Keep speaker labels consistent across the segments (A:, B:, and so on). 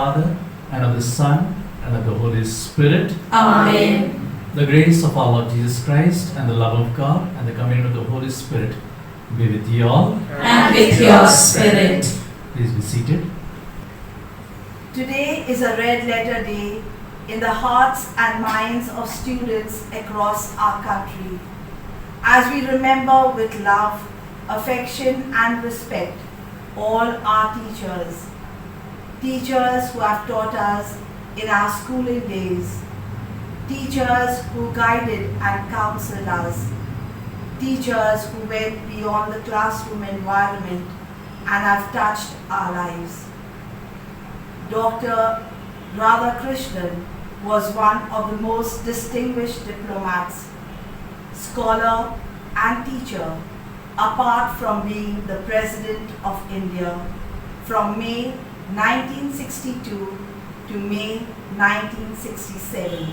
A: Father, and of the Son, and of the Holy Spirit.
B: Amen.
A: The grace of our Lord Jesus Christ, and the love of God, and the communion of the Holy Spirit be with you all.
B: And with your spirit.
A: Please be seated.
C: Today is a red letter day in the hearts and minds of students across our country, as we remember with love, affection and respect all our teachers. Teachers who have taught us in our schooling days. Teachers who guided and counseled us. Teachers who went beyond the classroom environment and have touched our lives. Dr. Radhakrishnan was one of the most distinguished diplomats, scholar and teacher, apart from being the President of India from May 1962 to May 1967.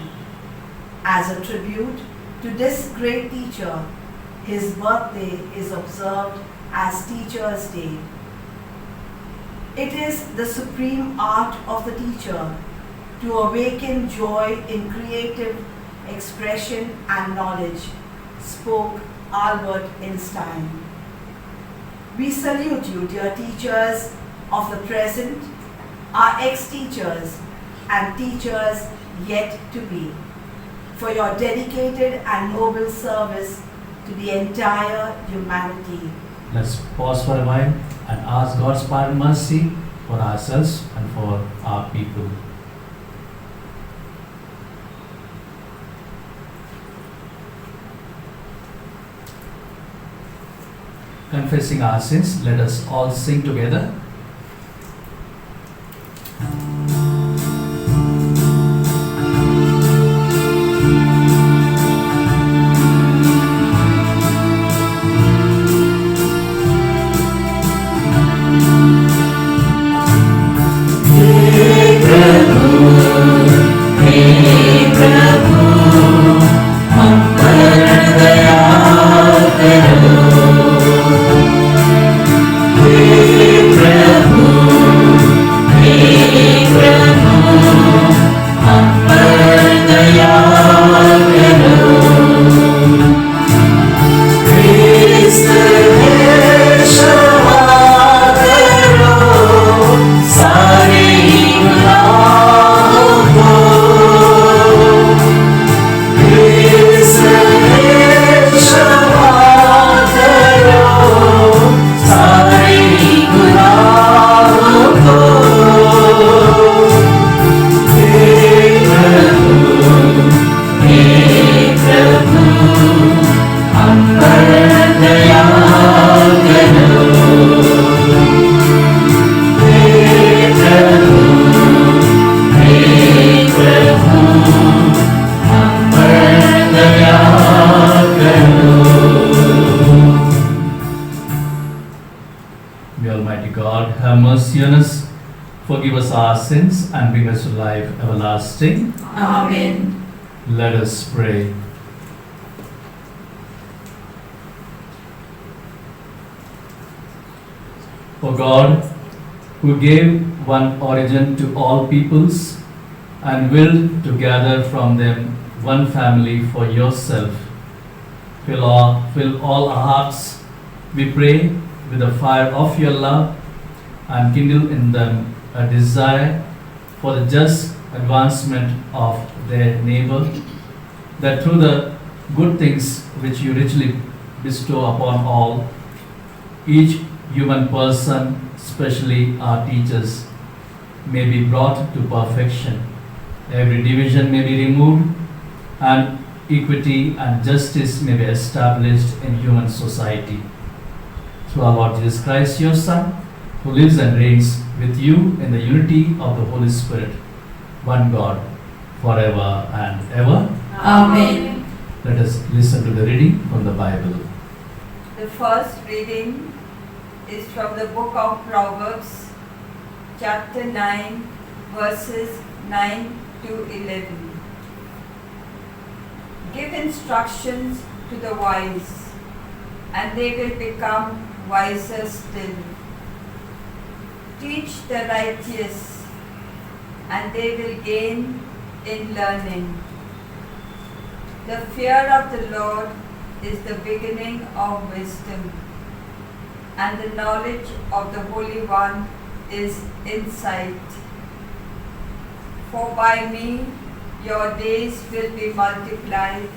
C: As a tribute to this great teacher, his birthday is observed as Teachers' Day. It is the supreme art of the teacher to awaken joy in creative expression and knowledge, spoke Albert Einstein. We salute you, dear teachers of the present, our ex-teachers, and teachers yet to be, for your dedicated and noble service to the entire humanity.
A: Let's pause for a while and ask God's pardon and mercy for ourselves and for our people. Confessing our sins, let us all sing together. May Almighty God have mercy on us, forgive us our sins, and bring us to life everlasting.
B: Amen.
A: Let us pray. O God, who gave one origin to all peoples and willed to gather from them one family for yourself, fill all our hearts, we pray, with the fire of your love, and kindle in them a desire for the just advancement of their neighbor, that through the good things which you richly bestow upon all, each human person, especially our teachers, may be brought to perfection. Every division may be removed, and equity and justice may be established in human society. Through our Lord Jesus Christ, your Son, who lives and reigns with you in the unity of the Holy Spirit, one God, forever and ever.
B: Amen.
A: Let us listen to the reading from the Bible.
D: The first reading is from the book of Proverbs, chapter 9, verses 9 to 11. Give instructions to the wise, and they will become wiser still. Teach the righteous, and they will gain in learning. The fear of the Lord is the beginning of wisdom, and the knowledge of the Holy One is insight. For by me your days will be multiplied,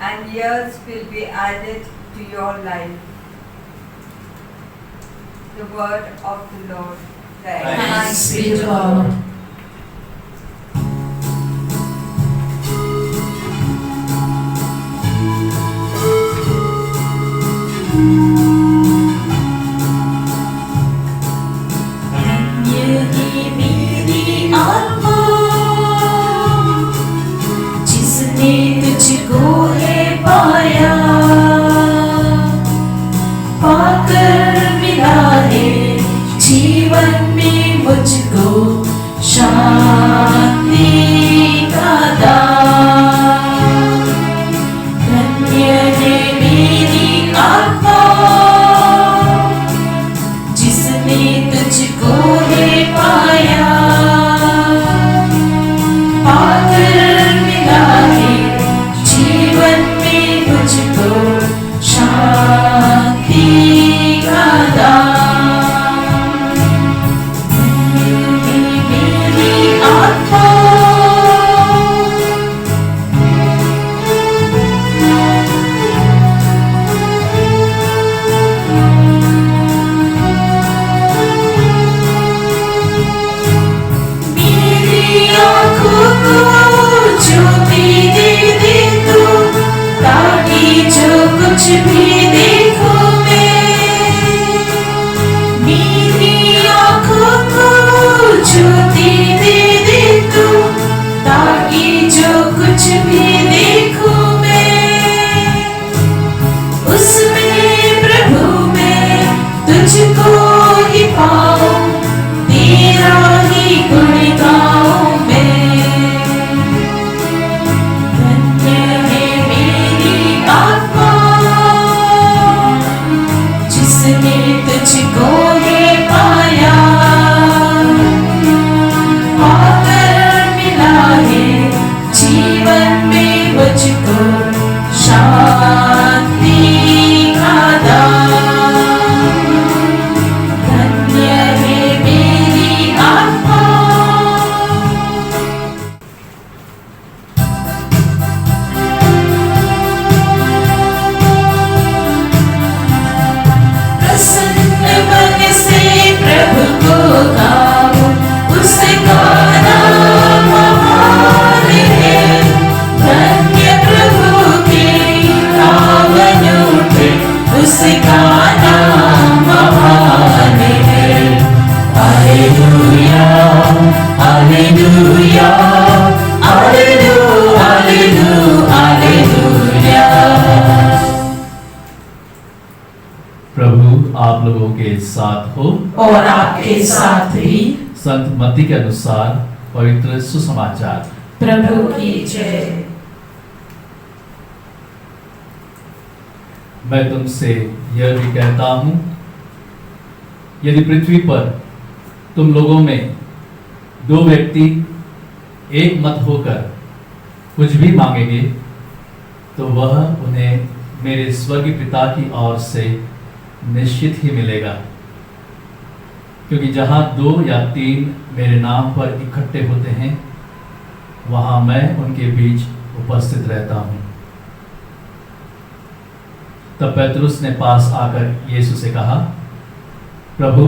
D: and years will be added to your life. The word of the Lord.
B: Thanks be to God.
E: यही मेरी आत्मा जिसने तुझको है पाया, पाकर मिला है जीवन में मुझको शांति का दान। धन्य है मेरी आत्मा जिसने तुझको है पाया, पाकर मिला है जीवन में मुझको शांति का दान। मेरी आत्मा मेरी आँखों को ज्योति दे तू, ताकि जो कुछ भी देखूं मैं। मेरी आँखों को ज्योति दे तू, ताकि जो कुछ भी देखूं मैं। उसमें प्रभु मैं तुझको ही पाऊं, तेरा ही गुण गाऊं मैं। धन्य है मेरी आत्मा जिसने तुझको है पाया, पाकर मिला है जीवन में मुझको शांति का दान। धन्य है मेरी आत्मा। प्रसन्न मन से प्रभु को गाओ, उसका नाम महान है। धन्य प्रभु के पावन उठे, उसका नाम महान है। Hallelujah hallelujah hallelujah hallelujah.
A: प्रभु आप लोगों के साथ हो।
B: और आपके साथ भी।
A: संत मत्ती के अनुसार पवित्र सुसमाचार।
B: प्रभु की जय।
A: मैं तुमसे यह भी कहता हूं, यदि पृथ्वी पर तुम लोगों में दो व्यक्ति एक मत होकर कुछ भी मांगेंगे तो वह उन्हें मेरे स्वर्गीय पिता की ओर से निश्चित ही मिलेगा। क्योंकि जहां दो या तीन मेरे नाम पर इकट्ठे होते हैं, वहां मैं उनके बीच उपस्थित रहता हूं। तब पेतरुस ने पास आकर यीशु से कहा, प्रभु,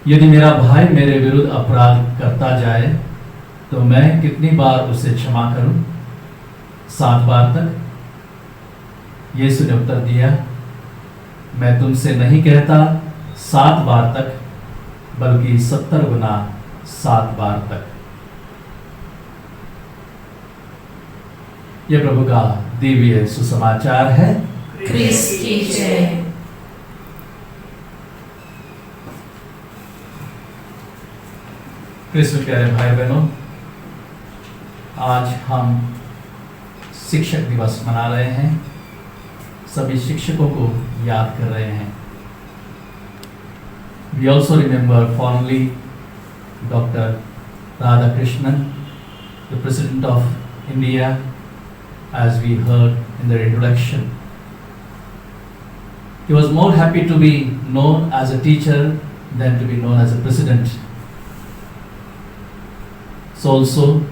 A: यदि मेरा भाई मेरे विरुद्ध अपराध करता जाए तो मैं कितनी बार उसे क्षमा करूं? 7 बार तक? यीशु ने उत्तर दिया, मैं तुमसे नहीं कहता 7 बार तक, बल्कि 70 गुना 7 बार तक। यह प्रभु का दिव्य सुसमाचार है।
B: क्रिस्त की जय।
A: कृष्ण प्यारे भाई बहनों, आज हम शिक्षक दिवस मना रहे हैं। सभी शिक्षकों को याद कर रहे हैं। We also remember fondly Dr. Radhakrishnan, the President of India, as we heard in the introduction. He was more happy to be known as a teacher than to be known as a president. So also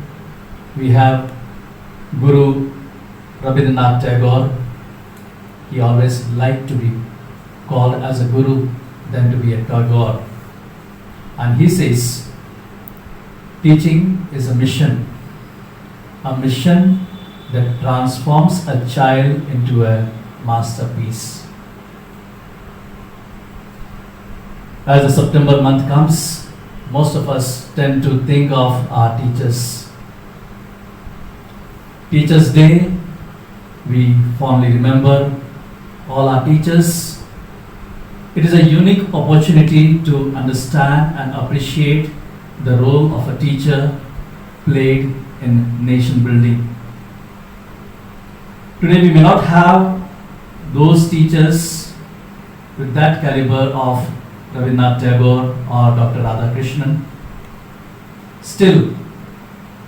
A: we have Guru Rabindranath Tagore. He always liked to be called as a guru than to be a Tagore. And he says, teaching is a mission that transforms a child into a masterpiece. As the September month comes, most of us tend to think of our teachers. Teachers' Day, we fondly remember all our teachers. It is a unique opportunity to understand and appreciate the role of a teacher played in nation building. Today we may not have those teachers with that caliber of Rabindranath Tagore or Dr. Radhakrishnan. Still,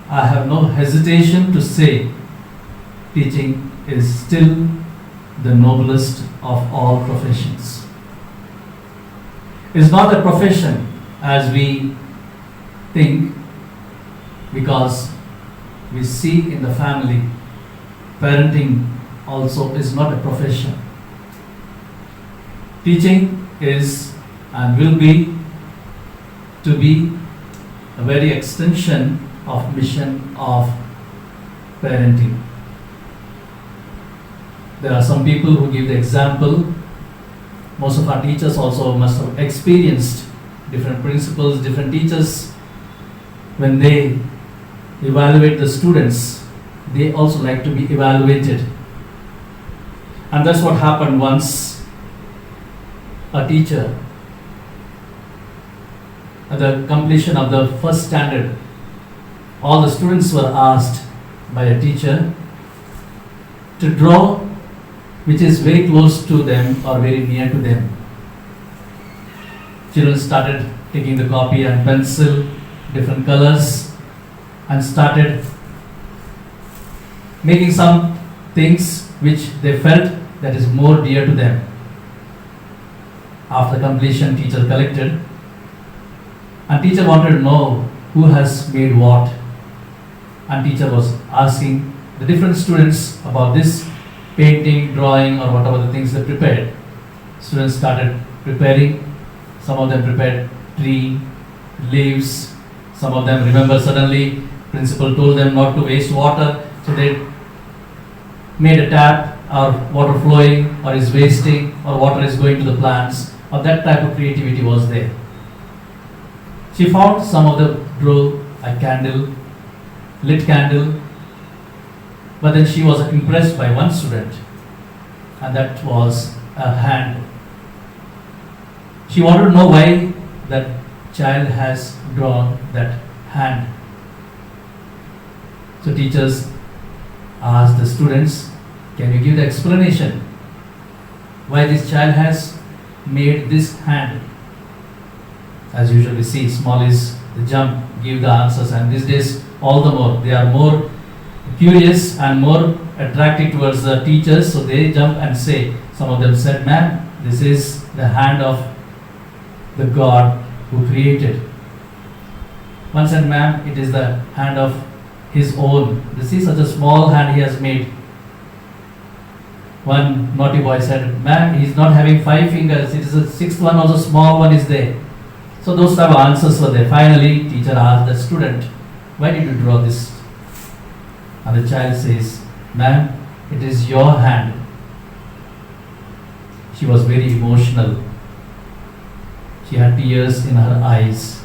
A: I have no hesitation to say teaching is still the noblest of all professions. It is not a profession as we think, because we see in the family, parenting also is not a profession. Teaching is and will be to be a very extension of mission of parenting. There are some people who give the example. Most of our teachers also must have experienced different principals, different teachers. When they evaluate the students, they also like to be evaluated. And that's what happened once. A teacher, at the completion of the first standard, all the students were asked by a teacher to draw which is very close to them or very near to them. Children started taking the copy and pencil, different colors, and started making some things which they felt that is more dear to them. After completion, teacher collected, and teacher wanted to know who has made what, and teacher was asking the different students about this painting, drawing, or whatever the things they prepared. Students started preparing. Some of them prepared tree, leaves. Some of them remember suddenly principal told them not to waste water, so they made a tap, or water flowing, or is wasting, or water is going to the plants, or that type of creativity was there. She found some of them drew a candle, lit candle, but then she was impressed by one student, and that was a hand. She wanted to know why that child has drawn that hand. So teachers asked the students, can you give the explanation why this child has made this hand? As usually we see, small is the jump, give the answers, and these days all the more, they are more curious and more attracted towards the teachers, so they jump and say. Some of them said, ma'am, this is the hand of the God who created. One said, ma'am, it is the hand of his own. This is such a small hand he has made. One naughty boy said, ma'am, he is not having 5 fingers, it is a 6th one, also small one is there. So those type of answers were there. Finally, teacher asked the student, why did you draw this? And the child says, ma'am, it is your hand. She was very emotional. She had tears in her eyes.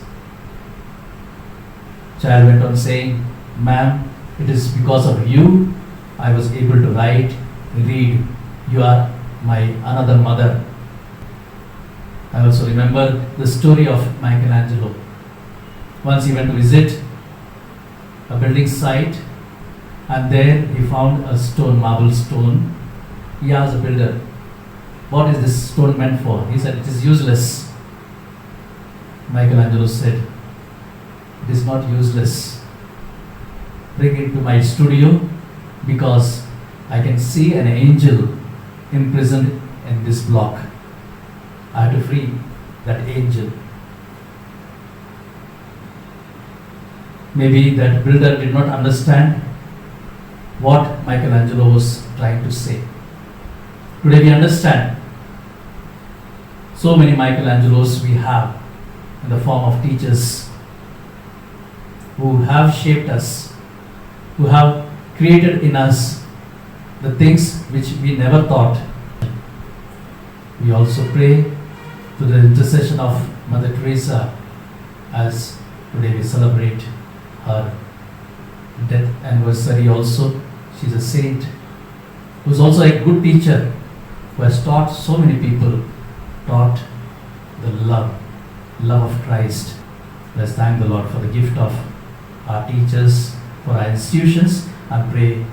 A: Child went on saying, ma'am, it is because of you I was able to write, read. You are my another mother. I also remember the story of Michelangelo. Once he went to visit a building site, and there he found a stone, marble stone. He asked the builder, what is this stone meant for? He said, it is useless. Michelangelo said, it is not useless. Bring it to my studio because I can see an angel imprisoned in this block. I have to free that angel. Maybe that builder did not understand what Michelangelo was trying to say. Today we understand. So many Michelangelos we have in the form of teachers who have shaped us, who have created in us the things which we never thought. We also pray to the intercession of Mother Teresa as today we celebrate her death anniversary also. She's a saint who's also a good teacher who has taught so many people, taught the love of Christ. Let's thank the Lord for the gift of our teachers, for our institutions, and pray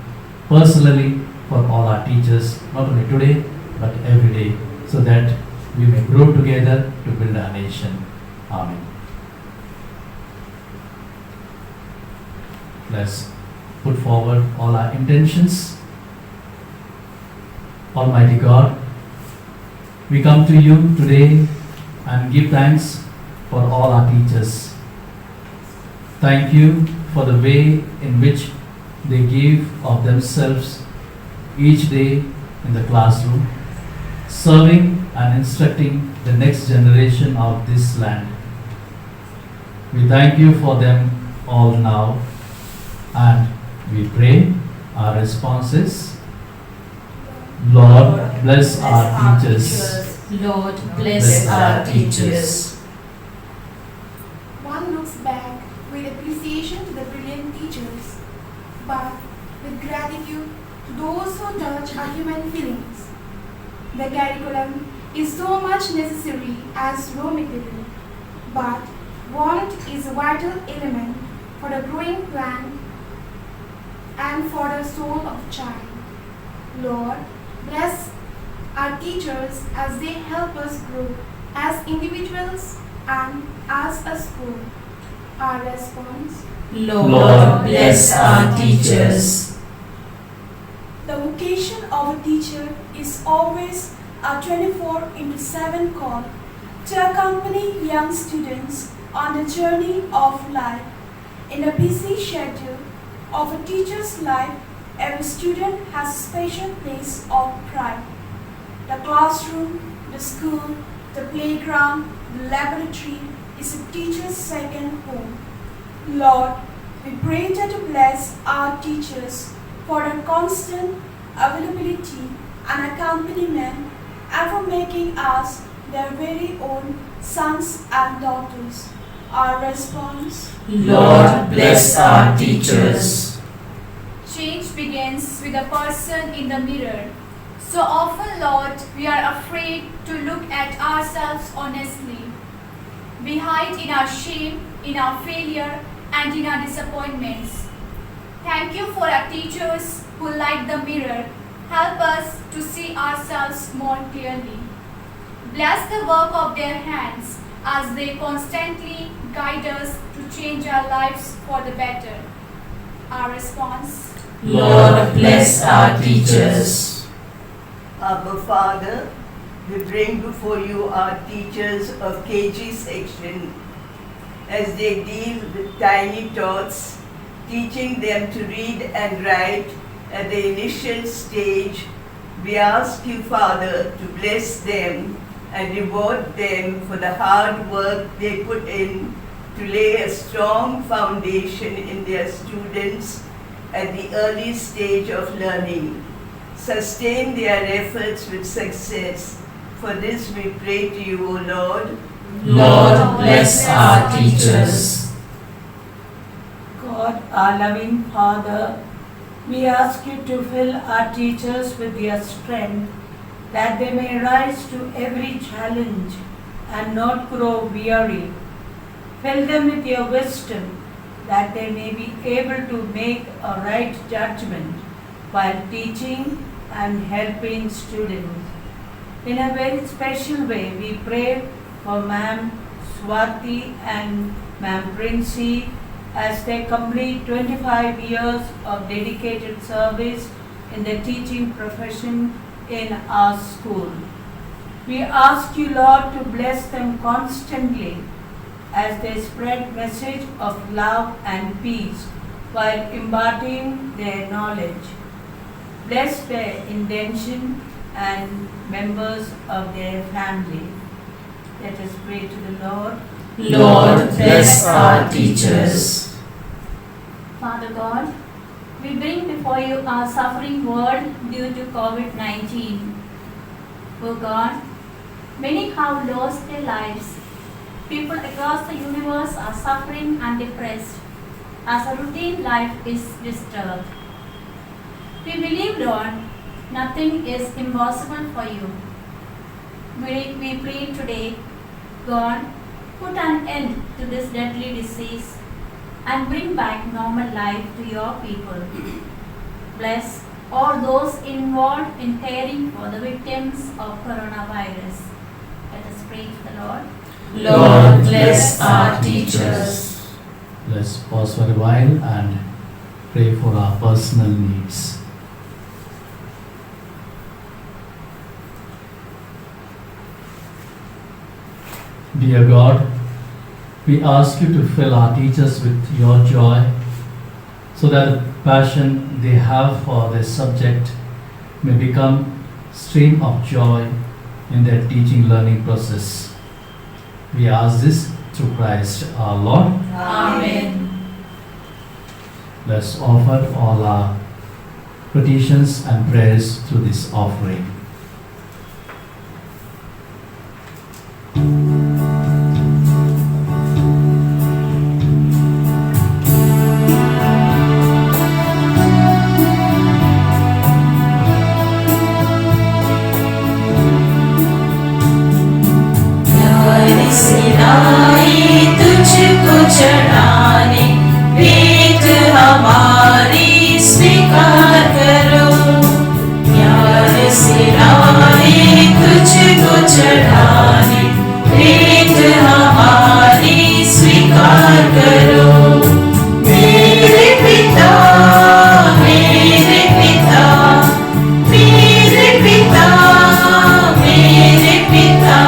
A: personally for all our teachers, not only today but every day, so that we may grow together to build our nation. Amen. Let's put forward all our intentions. Almighty God, we come to you today and give thanks for all our teachers. Thank you for the way in which they give of themselves each day in the classroom, serving and instructing the next generation of this land. We thank you for them all now, and we pray our response is, Lord, bless our teachers.
B: Lord, bless our teachers.
F: One looks back with appreciation to the brilliant teachers, but with gratitude to those who touch our human feelings. The curriculum is so much necessary as raw material, but want is a vital element for the growing plant and for the soul of the child. Lord, bless our teachers as they help us grow as individuals and as a school. Our response:
B: Lord, bless our teachers.
F: the vocation of a teacher is always a 24/7 call to accompany young students on the journey of life. In a busy schedule of a teacher's life, every student has a special place of pride. The classroom, the school, the playground, the laboratory is a teacher's second home. Lord, we pray that you bless our teachers for their constant availability and accompaniment and for making us their very own sons and daughters. Our response:
B: Lord, bless our teachers.
G: Change begins with a person in the mirror. So often, Lord, we are afraid to look at ourselves honestly. We hide in our shame, in our failure, and in our disappointments. Thank you for our teachers who, like the mirror, help us to see ourselves more clearly. Bless the work of their hands as they constantly guide us to change our lives for the better. Our response:
B: Lord, bless our teachers.
H: Our Father, we bring before you our teachers of KG section as they deal with tiny tots, teaching them to read and write at the initial stage. We ask you, Father, to bless them and reward them for the hard work they put in to lay a strong foundation in their students at the early stage of learning. Sustain their efforts with success. For this we pray to you, O Lord.
B: Lord, bless our teachers.
I: God, our loving Father, we ask you to fill our teachers with your strength, that they may rise to every challenge and not grow weary. Fill them with your wisdom, that they may be able to make a right judgment while teaching and helping students. In a very special way, we pray for Ma'am Swati and Ma'am Princey as they complete 25 years of dedicated service in the teaching profession in our school. We ask you, Lord, to bless them constantly as they spread message of love and peace while imparting their knowledge. Bless their intention and members of their family. Let us pray to the Lord.
B: Lord, bless our teachers.
G: Father God, we bring before you our suffering world due to COVID-19. O God, many have lost their lives. People across the universe are suffering and depressed as a routine life is disturbed. We believe, Lord, nothing is impossible for you. We pray today, God, put an end to this deadly disease and bring back normal life to your people. Bless all those involved in caring for the victims of coronavirus. Let us pray to the Lord.
B: Lord, bless our teachers.
A: Let's pause for a while and pray for our personal needs. Dear God, we ask you to fill our teachers with your joy so that the passion they have for their subject may become stream of joy in their teaching learning process. We ask this through Christ our Lord.
B: Amen.
A: Let's offer all our petitions and prayers through this offering.
E: तुझको चढ़ाने भेंट हमारी स्वीकार करो। प्यार से लाए तुझको चढ़ाने भेंट हमारी स्वीकार करो। मेरे पिता, मेरे पिता, मेरे पिता, मेरे पिता,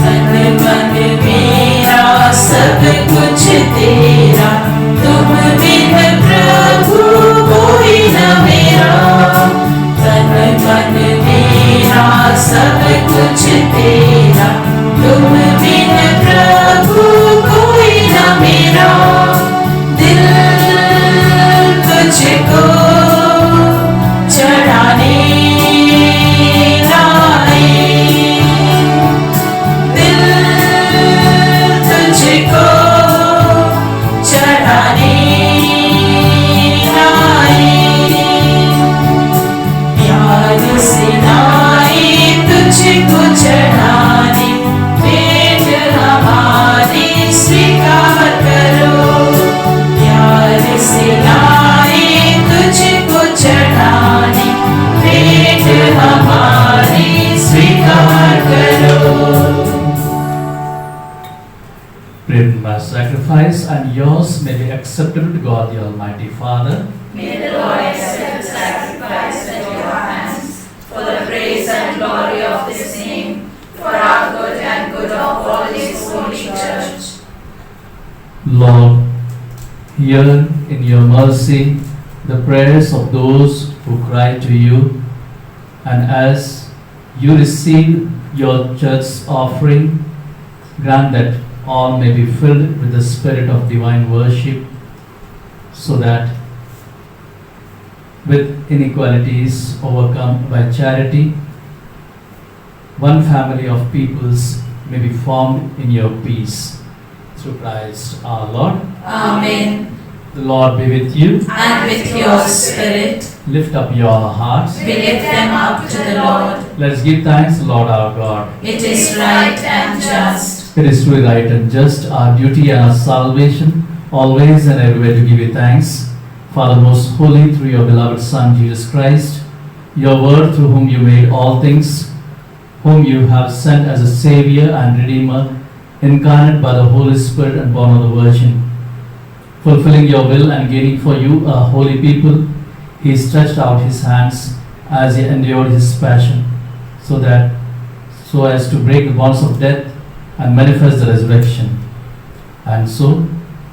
E: तन मन मेरा सब कुछ तेरा, तुम बिन प्रभु कोई न मेरा। तन मन मेरा सब कुछ तेरा, तुम बिन प्रभु कोई न मेरा। दिल तुझको चढ़ाने लाए, दिल तुझको चढ़ाने लाए। प्यार से लाए तुझको चढ़ाने भेंट हमारी स्वीकार करो। प्यार से लाए तुझको चढ़ाने भेंट हमारी स्वीकार करो।
A: Pray my sacrifice and yours may be acceptable to God the Almighty Father.
B: May the Lord accept the sacrifice at your hands for the praise and glory of His name, for our good and good of all His holy church.
A: Lord, hear in your mercy the prayers of those who cry to you, and as you receive your church's offering, grant that all may be filled with the spirit of divine worship, so that with inequalities overcome by charity, one family of peoples may be formed in your peace. Through Christ our Lord.
B: Amen.
A: The Lord be with you.
B: And with your spirit,
A: Lift up your hearts.
B: we lift them up to the Lord.
A: Let us give thanks to the Lord our God.
B: It is right and just.
A: It is truly right and just, our duty and our salvation, always and everywhere to give you thanks. Father most holy, through your beloved Son Jesus Christ, your word through whom you made all things, whom you have sent as a Savior and Redeemer, incarnate by the Holy Spirit and born of the Virgin, fulfilling your will and gaining for you a holy people, he stretched out his hands as he endured his passion, so as to break the bonds of death and manifest the resurrection. And so,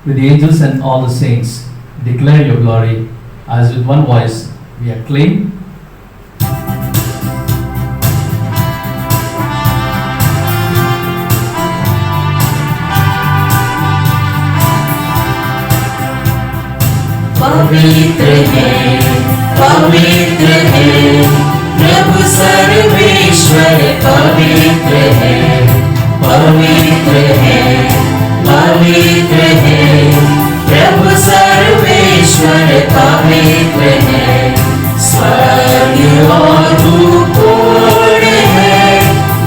A: with the angels and all the saints, declare your glory, as with one voice we acclaim.
E: पवित्र है प्रभु सर्वेश्वर, पवित्र है पवित्र है प्रभु सर्वेश्वर, पवित्र है। स्वर्ग और भूपूर्ण है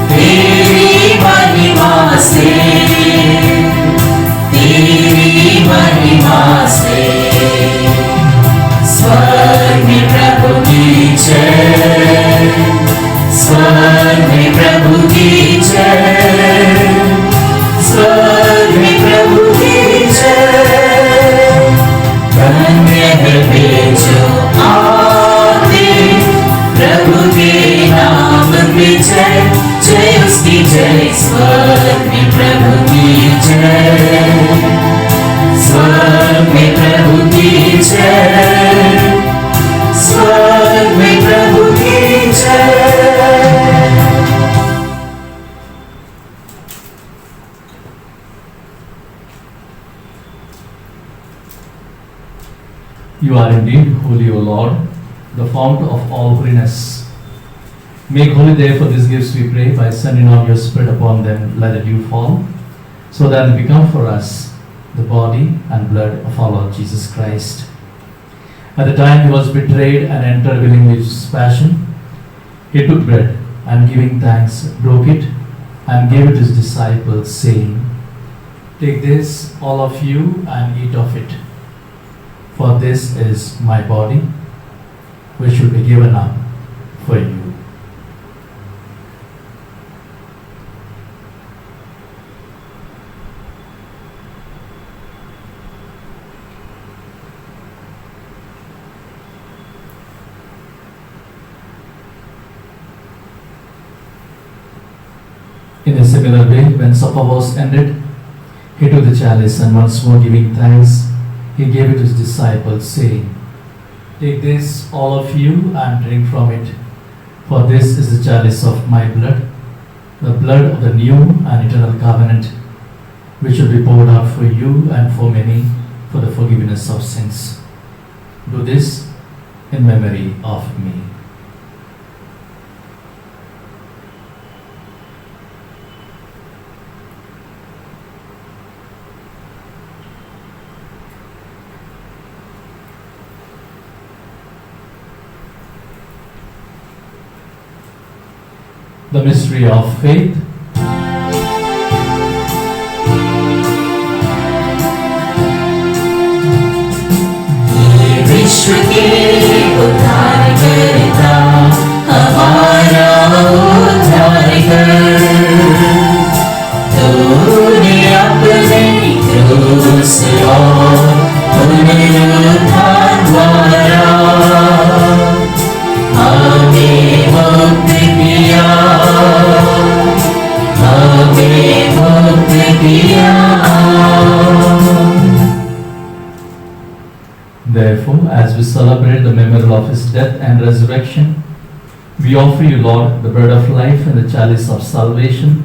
E: तेरी महिमा से, तेरी महिमा से। स्वर्ग में प्रभु की जय, स्वर्ग में प्रभु की जय, स्वर्ग में प्रभु की जय। धन्य है वे जो आते प्रभु के नाम में, जय जय उसकी जय। स्वर्ग में प्रभु की जय, स्वर्ग में प्रभु की जय, स्वर्ग में प्रभु की जय।
A: You are indeed holy, O Lord, the fount of all holiness. Make holy therefore these gifts, we pray, by sending out your Spirit upon them. Let the dew fall, so that they become for us the body and blood of our Lord Jesus Christ. At the time he was betrayed and entered willingly into his passion, he took bread and giving thanks, broke it and gave it to his disciples, saying, "Take this, all of you, and eat of it. For this is my body, which will be given up for you." In a similar way, when supper was ended, he took the chalice and once more giving thanks, he gave it to his disciples, saying, "Take this, all of you, and drink from it, for this is the chalice of my blood, the blood of the new and eternal covenant, which will be poured out for you and for many for the forgiveness of sins. Do this in memory of me." The mystery of faith.
E: ये विश्व के उद्धारकर्ता, हमारा उद्धारकर, तूने अपने क्रूस और पुनरुत्थान द्वारा हमें मुक्त किया, हमें मुक्त किया।
A: Therefore, as we celebrate the memorial of his death and resurrection, we offer you, Lord, the bread of life and the chalice of salvation,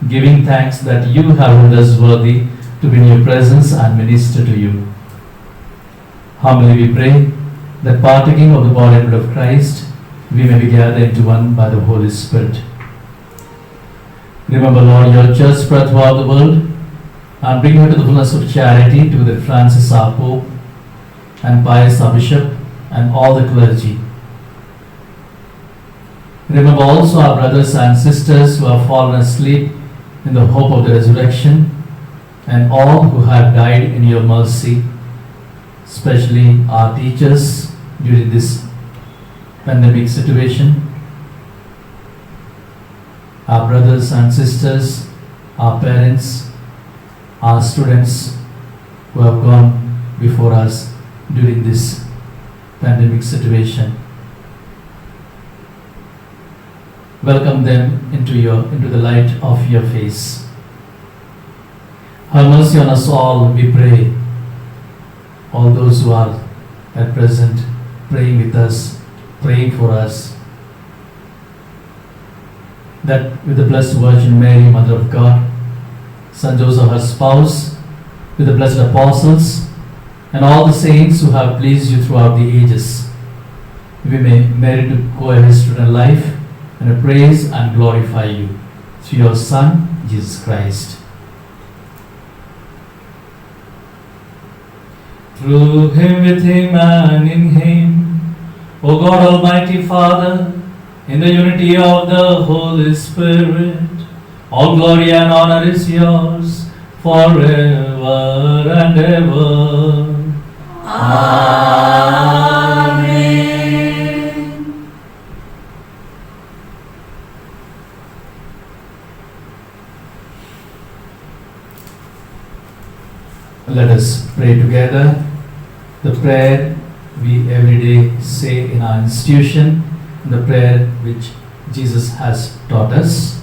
A: giving thanks that you have made us worthy to be in your presence and minister to you. Humbly we pray that partaking of the body and blood of Christ, we may be gathered into one by the Holy Spirit. Remember, Lord, your church spread throughout the world, and bring her to the fullness of charity, to the Francis our Pope, and Pius our Bishop, and all the clergy. Remember also our brothers and sisters who have fallen asleep in the hope of the resurrection, and all who have died in your mercy, especially our teachers during this pandemic situation, our brothers and sisters our parents, our students who have gone before us during this pandemic situation. Welcome them into the light of your face. Have mercy on us all, we pray. All those who are at present praying with us, praying for us, that with the Blessed Virgin Mary, Mother of God, Saint Joseph, her spouse, with the blessed apostles, and all the saints who have pleased you throughout the ages, we may merit to coexist in eternal life and praise and glorify you through your Son, Jesus Christ. Through him, with him, and in him, O God, Almighty Father, in the unity of the Holy Spirit, all glory and honor is yours forever and ever.
B: Amen.
A: Let us pray together the prayer we every day say in our institution, the prayer which Jesus has taught us.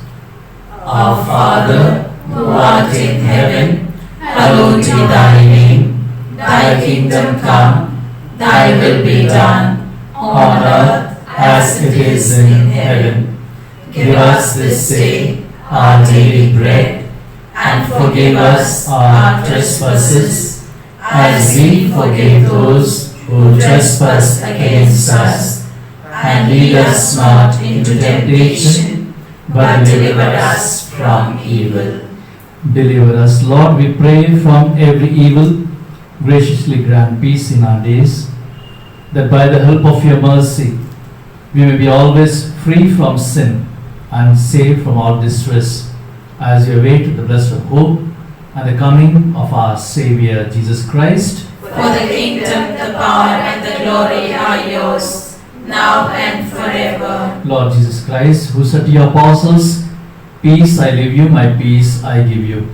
B: Our Father, who art in heaven, hallowed be thy name. Thy kingdom come, thy will be done, on earth as it is in heaven. Give us this day our daily bread, and forgive us our trespasses, as we forgive those who trespass against us. And lead us not into temptation, but deliver us from evil.
A: Deliver us, Lord, we pray, from every evil. Graciously grant peace in our days, that by the help of your mercy we may be always free from sin and safe from all distress, as we await the blessed hope and the coming of our Saviour Jesus Christ.
B: For the kingdom, the power, and the glory are yours, now and forever.
A: Lord Jesus Christ, who said to your apostles, "Peace I leave you, my peace I give you,"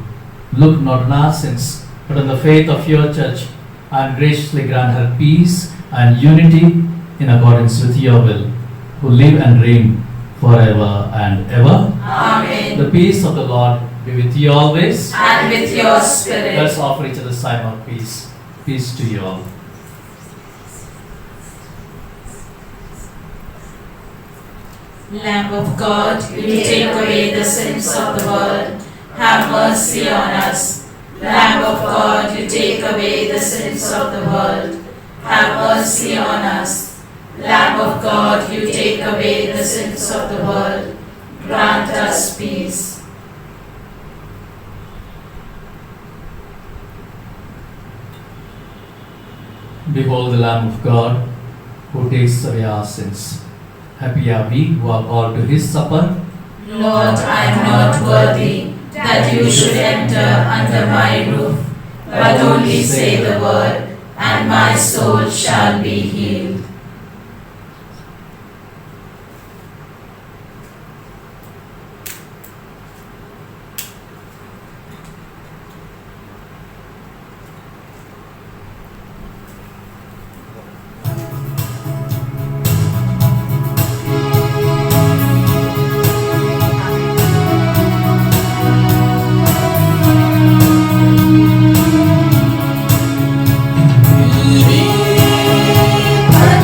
A: look not on our sins, but on the faith of your church, and graciously grant her peace and unity in accordance with your will, who live and reign forever and ever.
B: Amen.
A: The peace of the Lord be with you always.
B: And with your spirit.
A: Let's offer each other a sign of peace. Peace to you all.
B: Lamb of God, you take away the sins of the world, have mercy on us. Lamb of God, you take away the sins of the world, have mercy on us. Lamb of God, you take away the sins of the world, grant us peace.
A: Behold the Lamb of God, who takes away our sins. Happy are we who are called to his supper.
B: Lord, I am not worthy that you should enter under my roof, but only say the word, and my soul shall be healed.
E: Amen.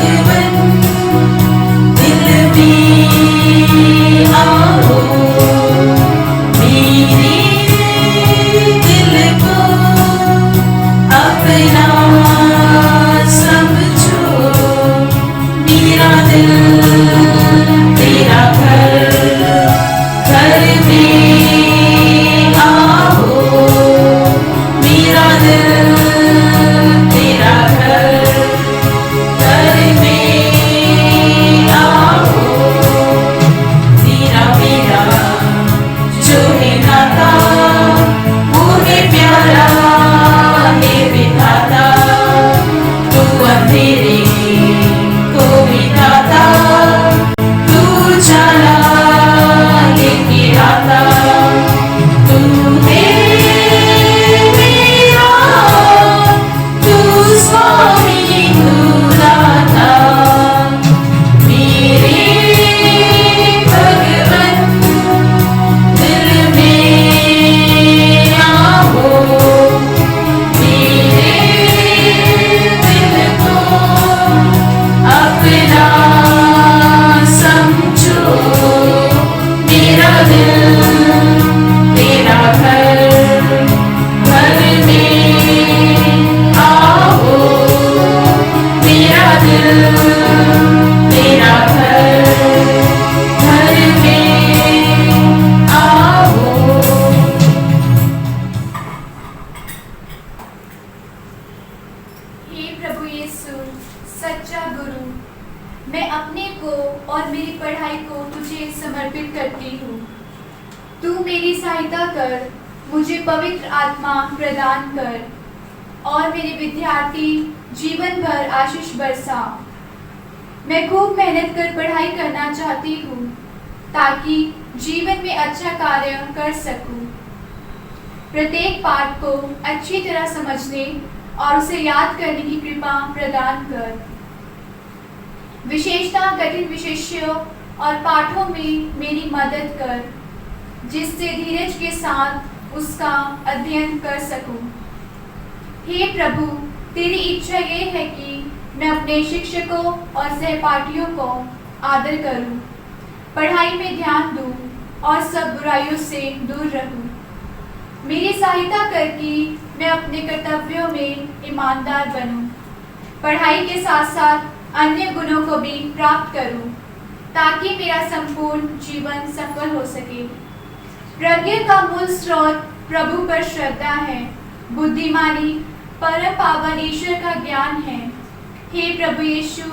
G: पढ़ाई को तुझे समर्पित करती हूँ। तू मेरी सहायता कर, मुझे पवित्र आत्मा प्रदान कर और मेरे विद्यार्थी जीवन भर आशीष बरसा। मैं खूब मेहनत कर पढ़ाई करना चाहती हूँ ताकि जीवन में अच्छा कार्य कर सकूँ। प्रत्येक पाठ को अच्छी तरह समझने और उसे याद करने की कृपा प्रदान कर। विशेषतः कठिन विषयों और पाठों में मेरी मदद कर, जिससे धीरज के साथ उसका अध्ययन कर सकूं। हे प्रभु, तेरी इच्छा ये है कि मैं अपने शिक्षकों और सहपाठियों को आदर करूं, पढ़ाई में ध्यान दूं और सब बुराइयों से दूर रहूं। मेरी सहायता कर कि मैं अपने कर्तव्यों में ईमानदार बनूं, पढ़ाई के साथ साथ अन्य गुणों को भी प्राप्त करूं, ताकि मेरा संपूर्ण जीवन सफल हो सके। प्रज्ञा का मूल स्रोत प्रभु पर श्रद्धा है, बुद्धिमानी परम पावन ईश्वर का ज्ञान है। हे प्रभु यीशु,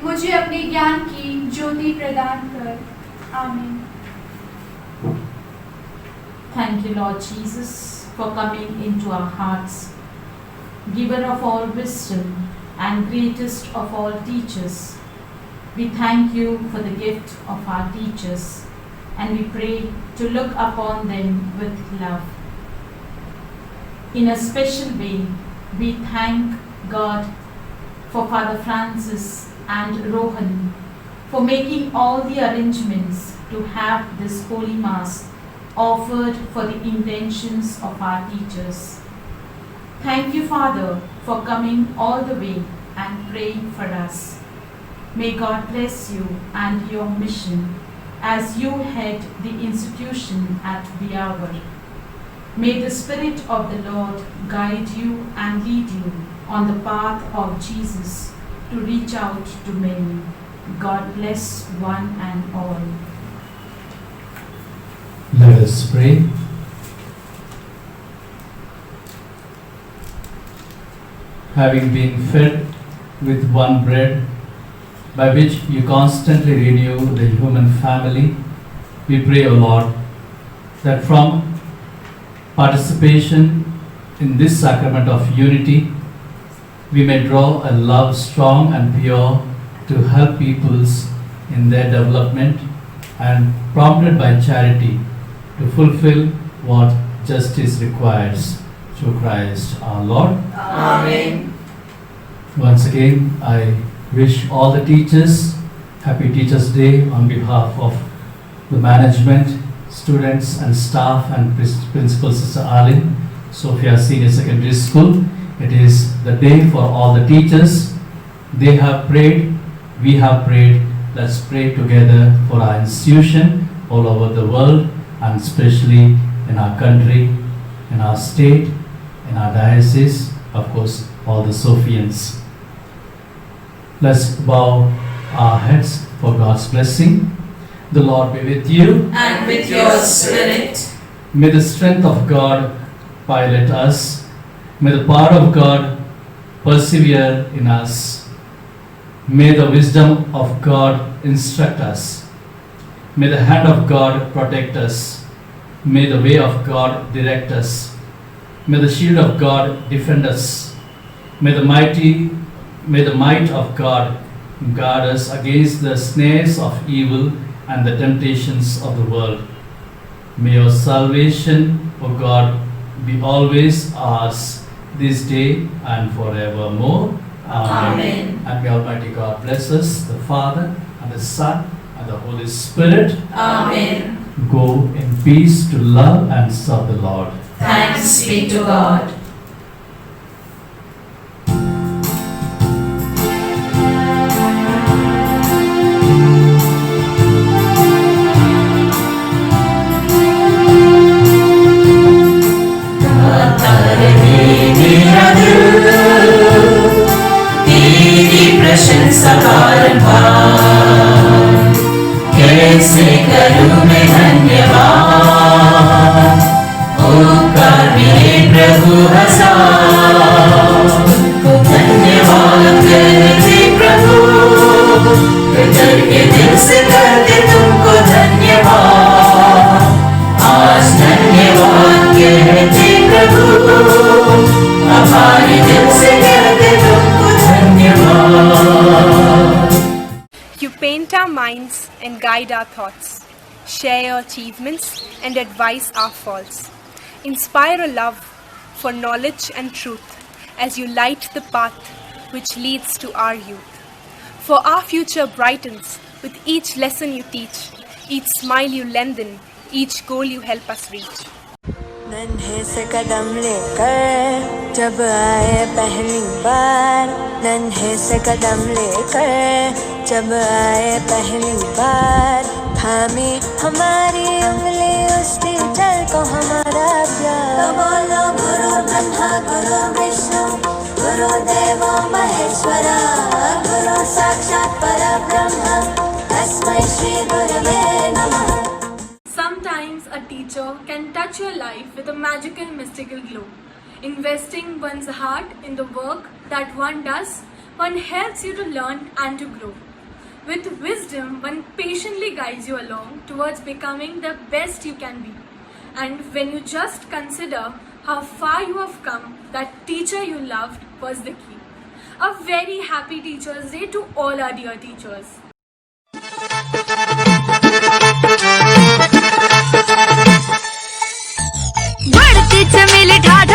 G: मुझे अपने ज्ञान की ज्योति प्रदान कर। आमीन।
B: Thank you, Lord Jesus, for coming into our hearts, giver of all wisdom and greatest of all teachers. We thank you for the gift of our teachers, and we pray to look upon them with love. In a special way, we thank God for Father Francis and Rohan for making all the arrangements to have this Holy Mass offered for the intentions of our teachers. Thank you, Father, for coming all the way and praying for us. May God bless you and your mission as you head the institution at the hour. May the Spirit of the Lord guide you and lead you on the path of Jesus to reach out to many. God bless one and all.
A: Let us pray. Having been fed with one bread, by which you constantly renew the human family, we pray, O Lord, that from participation in this sacrament of unity, we may draw a love strong and pure to help peoples in their development, and prompted by charity to fulfill what justice requires through Christ our Lord.
B: Amen.
A: Once again, I wish all the teachers Happy Teachers' Day on behalf of the management, students and staff and Principal Sister Arlene, Sophia Senior Secondary School. It is the day for all the teachers. They have prayed, we have prayed. Let's pray together for our institution all over the world, and especially in our country, in our state, in our diocese, of course, all the Sophians. Let's bow our heads for God's blessing. The Lord be with you.
B: And with your spirit.
A: May the strength of God pilot us. May the power of God persevere in us. May the wisdom of God instruct us. May the hand of God protect us. May the way of God direct us. May the shield of God defend us. May the might of God guard us against the snares of evil and the temptations of the world. May your salvation, O God, be always ours this day and forevermore.
B: Amen.
A: And may Almighty God bless us, the Father and the Son and the Holy Spirit.
B: Amen.
A: Go in peace to love and serve the Lord.
B: Thanks be to God.
E: प्रशंसा बारंबार, कैसे करूं मैं धन्यवाद, उपकार मेरे प्रभु हजार, धन्यवाद करते प्रभु, करके दिल से करते प्रभु, आभारी दिल से कहते तुमको धन्यवाद।
J: You paint our minds and guide our thoughts, share your achievements and advise our faults. Inspire a love for knowledge and truth as you light the path which leads to our youth. For our future brightens with each lesson you teach, each smile you lengthen, each goal you help us reach.
K: नन्हे से कदम लेकर जब आए पहली बार, नन्हे से कदम लेकर जब आए पहली बार, थामी हमारी उंगली उस टीचर को हमारा प्यार। तो बोलो गुरु ब्रह्मा गुरु विष्णु गुरु देवो महेश्वरा, गुरु साक्षात परब्रह्म तस्मै श्री गुरवे नमः।
J: Sometimes a teacher can touch your life with a magical mystical glow. Investing one's heart in the work that one does, one helps you to learn and to grow. With wisdom, one patiently guides you along towards becoming the best you can be. And when you just consider how far you have come, that teacher you loved was the key. A very happy Teachers' Day to all our dear teachers.
K: बढ़ती चमेली ढाल